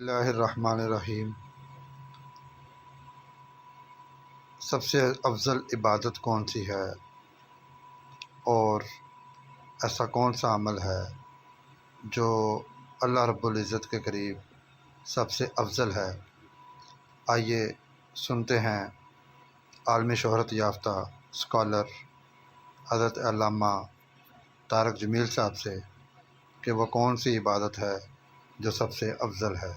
اللہ الرحمن الرحیم۔ سب سے افضل عبادت کون سی ہے اور ایسا کون سا عمل ہے جو اللہ رب العزت کے قریب سب سے افضل ہے؟ آئیے سنتے ہیں عالمی شہرت یافتہ اسکالر حضرت علامہ طارق جمیل صاحب سے کہ وہ کون سی عبادت ہے جو سب سے افضل ہے۔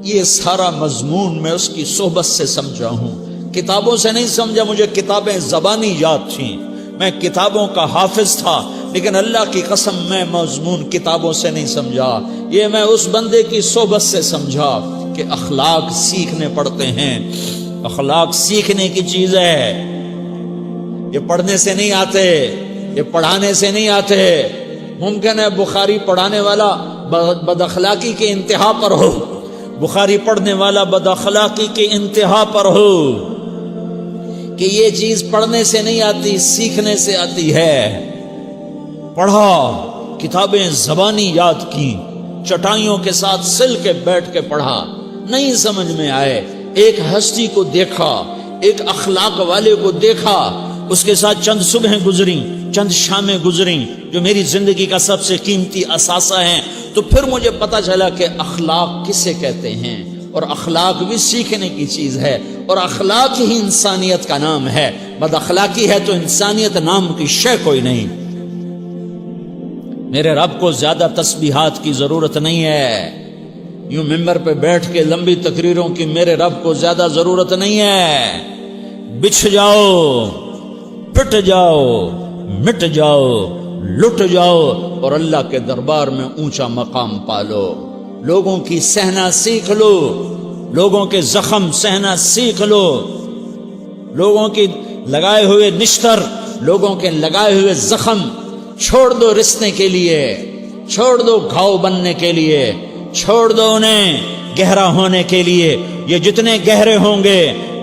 یہ سارا مضمون میں اس کی صحبت سے سمجھا ہوں، کتابوں سے نہیں سمجھا۔ مجھے کتابیں زبانی یاد تھیں، میں کتابوں کا حافظ تھا، لیکن اللہ کی قسم میں مضمون کتابوں سے نہیں سمجھا۔ یہ میں اس بندے کی صحبت سے سمجھا کہ اخلاق سیکھنے پڑتے ہیں۔ اخلاق سیکھنے کی چیز ہے، یہ پڑھنے سے نہیں آتے، یہ پڑھانے سے نہیں آتے۔ ممکن ہے بخاری پڑھانے والا بد اخلاقی کے انتہا پر ہو، بخاری پڑھنے والا بد اخلاقی کے انتہا پر ہو، کہ یہ چیز پڑھنے سے نہیں آتی، سیکھنے سے آتی ہے۔ پڑھا، کتابیں زبانی یاد کی، چٹائیوں کے ساتھ سل کے بیٹھ کے پڑھا، نہیں سمجھ میں آئے، ایک ہستی کو دیکھا، ایک اخلاق والے کو دیکھا، اس کے ساتھ چند صبحیں گزریں، چند شامیں گزریں جو میری زندگی کا سب سے قیمتی اثاثہ ہیں، تو پھر مجھے پتا چلا کہ اخلاق کسے کہتے ہیں، اور اخلاق بھی سیکھنے کی چیز ہے، اور اخلاق ہی انسانیت کا نام ہے۔ بد اخلاقی ہے تو انسانیت نام کی شے کوئی نہیں۔ میرے رب کو زیادہ تسبیحات کی ضرورت نہیں ہے، یوں ممبر پہ بیٹھ کے لمبی تقریروں کی میرے رب کو زیادہ ضرورت نہیں ہے۔ بچھ جاؤ، پٹ جاؤ، مٹ جاؤ، لٹ جاؤ، اور اللہ کے دربار میں اونچا مقام پالو۔ لوگوں کی سہنا سیکھ لو، لوگوں کے زخم سہنا سیکھ لو، لوگوں کی لگائے ہوئے نشتر، لوگوں کے لگائے ہوئے زخم چھوڑ دو رسنے کے لیے، چھوڑ دو گھاؤ بننے کے لیے، چھوڑ دو انہیں گہرا ہونے کے لیے۔ یہ جتنے گہرے ہوں گے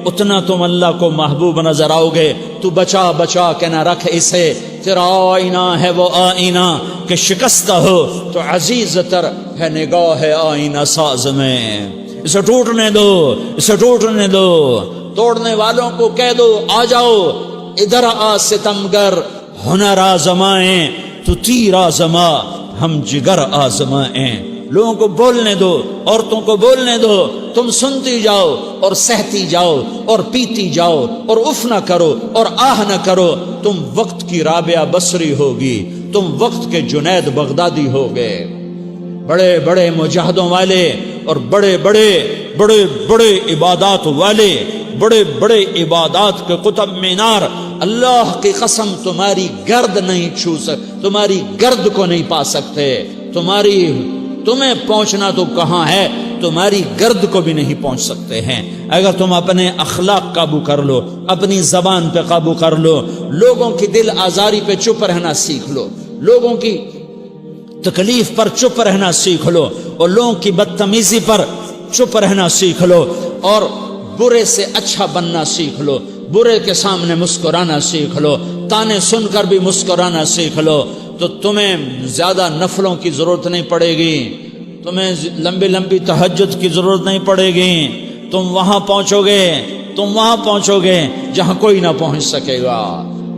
اتنا تم اللہ کو محبوب نظر آؤ گے۔ تو بچا بچا کے نہ رکھ اسے، تیرا آئینہ ہے وہ آئینہ کہ شکستہ ہو تو عزیز تر ہے نگاہ آئینہ ساز میں۔ اسے ٹوٹنے دو، اسے ٹوٹنے دو۔ توڑنے والوں کو کہہ دو آ جاؤ ادھر آ ستمگر، ہنر آزمائیں تو تیر آزما، ہم جگر آزمائیں۔ لوگوں کو بولنے دو، عورتوں کو بولنے دو، تم سنتی جاؤ اور سہتی جاؤ اور پیتی جاؤ اور اف نہ کرو اور آہ نہ کرو۔ تم وقت کی رابعہ بصری ہوگی، تم وقت کے جنید بغدادی ہوگے۔ بڑے بڑے مجاہدوں والے اور بڑے بڑے بڑے بڑے عبادات والے، بڑے بڑے عبادات کے قطب مینار، اللہ کی قسم تمہاری گرد نہیں چھو سکتے، تمہاری گرد کو نہیں پا سکتے۔ تمہیں پہنچنا تو کہاں ہے، تمہاری گرد کو بھی نہیں پہنچ سکتے ہیں۔ اگر تم اپنے اخلاق قابو کر لو، اپنی زبان پہ قابو کر لو، لوگوں کی دل آزاری پہ چپ رہنا سیکھ لو، لوگوں کی تکلیف پر چپ رہنا سیکھ لو، اور لوگوں کی بدتمیزی پر چپ رہنا سیکھ لو، اور برے سے اچھا بننا سیکھ لو، برے کے سامنے مسکرانا سیکھ لو، تانے سن کر بھی مسکرانا سیکھ لو، تو تمہیں زیادہ نفلوں کی ضرورت نہیں پڑے گی، تمہیں لمبی لمبی تہجد کی ضرورت نہیں پڑے گی۔ تم وہاں پہنچو گے، تم وہاں پہنچو گے جہاں کوئی نہ پہنچ سکے گا،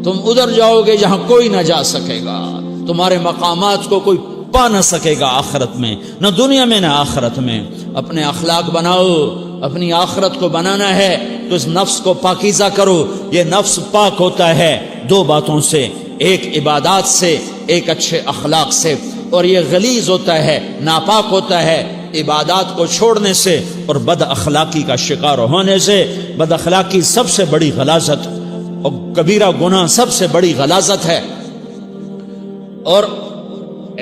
تم ادھر جاؤ گے جہاں کوئی نہ جا سکے گا، تمہارے مقامات کو کوئی پا نہ سکے گا آخرت میں، نہ دنیا میں نہ آخرت میں۔ اپنے اخلاق بناؤ، اپنی آخرت کو بنانا ہے تو اس نفس کو پاکیزہ کرو۔ یہ نفس پاک ہوتا ہے دو باتوں سے، ایک عبادات سے، ایک اچھے اخلاق سے، اور یہ غلیظ ہوتا ہے، ناپاک ہوتا ہے عبادات کو چھوڑنے سے اور بد اخلاقی کا شکار ہونے سے۔ بد اخلاقی سب سے بڑی غلاظت اور کبیرہ گناہ سب سے بڑی غلاظت ہے، اور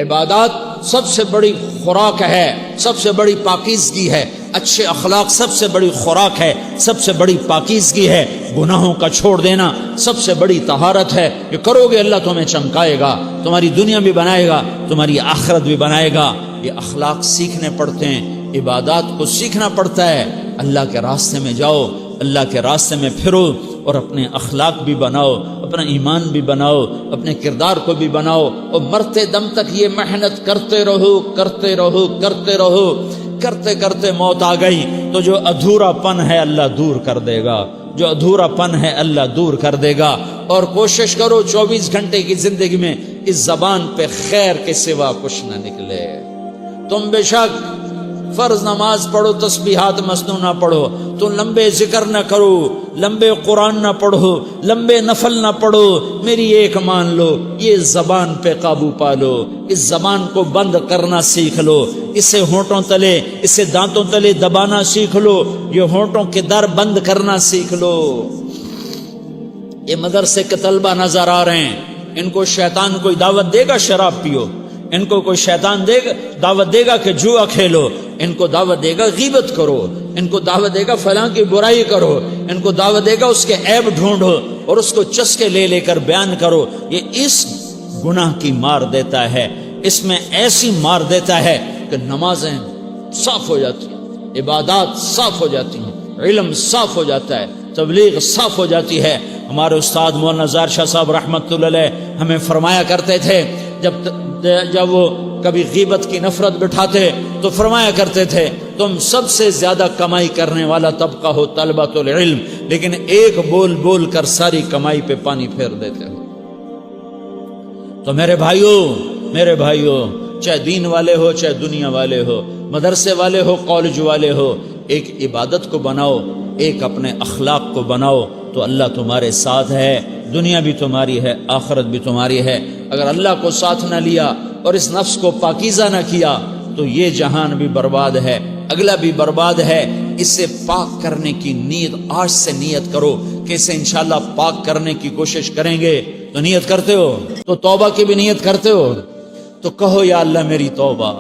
عبادات سب سے بڑی خوراک ہے، سب سے بڑی پاکیزگی ہے۔ اچھے اخلاق سب سے بڑی خوراک ہے، سب سے بڑی پاکیزگی ہے۔ گناہوں کا چھوڑ دینا سب سے بڑی طہارت ہے۔ یہ کرو گے اللہ تمہیں چمکائے گا، تمہاری دنیا بھی بنائے گا، تمہاری آخرت بھی بنائے گا۔ یہ اخلاق سیکھنے پڑتے ہیں، عبادات کو سیکھنا پڑتا ہے۔ اللہ کے راستے میں جاؤ، اللہ کے راستے میں پھرو، اور اپنے اخلاق بھی بناؤ، اپنا ایمان بھی بناؤ، اپنے کردار کو بھی بناؤ، اور مرتے دم تک یہ محنت کرتے رہو کرتے رہو کرتے رہو۔ کرتے کرتے موت آ گئی تو جو ادھورا پن ہے اللہ دور کر دے گا، جو ادھورا پن ہے اللہ دور کر دے گا۔ اور کوشش کرو 24 گھنٹے کی زندگی میں اس زبان پہ خیر کے سوا کچھ نہ نکلے۔ تم بے شک فرض نماز پڑھو، تسبیحات مسنون نہ پڑھو، تو لمبے ذکر نہ کرو، لمبے قرآن نہ پڑھو، لمبے نفل نہ پڑھو، میری ایک مان لو، یہ زبان پہ قابو پالو، اس زبان کو بند کرنا سیکھ لو، اسے ہونٹوں تلے، اسے دانتوں تلے دبانا سیکھ لو، یہ ہونٹوں کے در بند کرنا سیکھ لو۔ یہ مدرسے کے طلبہ نظر آ رہے ہیں، ان کو شیطان کوئی دعوت دے گا شراب پیو، ان کو کوئی شیطان دعوت دے گا کہ جوا کھیلو، ان کو دعوت دے گا غیبت کرو، ان کو دعوت دے گا فلاں کی برائی کرو، ان کو دعوت دے گا اس کے عیب ڈھونڈو اور اس کو چسکے لے لے کر بیان کرو۔ یہ اس گناہ کی مار دیتا ہے، اس میں ایسی مار دیتا ہے کہ نمازیں صاف ہو جاتی ہیں، عبادات صاف ہو جاتی ہیں، علم صاف ہو جاتا ہے، تبلیغ صاف ہو جاتی ہے۔ ہمارے استاد مولانا زار شاہ صاحب رحمۃ اللہ علیہ ہمیں فرمایا کرتے تھے، جب وہ کبھی غیبت کی نفرت بٹھاتے تو فرمایا کرتے تھے تم سب سے زیادہ کمائی کرنے والا طبقہ ہو طلبۃ العلم، لیکن ایک بول بول کر ساری کمائی پہ پانی پھیر دیتے ہو۔ تو میرے بھائیوں چاہے دین والے ہو چاہے دنیا والے ہو، مدرسے والے ہو کالج والے ہو، ایک عبادت کو بناؤ، ایک اپنے اخلاق کو بناؤ، تو اللہ تمہارے ساتھ ہے، دنیا بھی تمہاری ہے، آخرت بھی تمہاری ہے۔ اگر اللہ کو ساتھ نہ لیا اور اس نفس کو پاکیزہ نہ کیا تو یہ جہان بھی برباد ہے، اگلا بھی برباد ہے۔ اسے پاک کرنے کی نیت آج سے نیت کرو کہ اسے انشاءاللہ پاک کرنے کی کوشش کریں گے۔ تو نیت کرتے ہو تو توبہ کی بھی نیت کرتے ہو، تو کہو یا اللہ میری توبہ،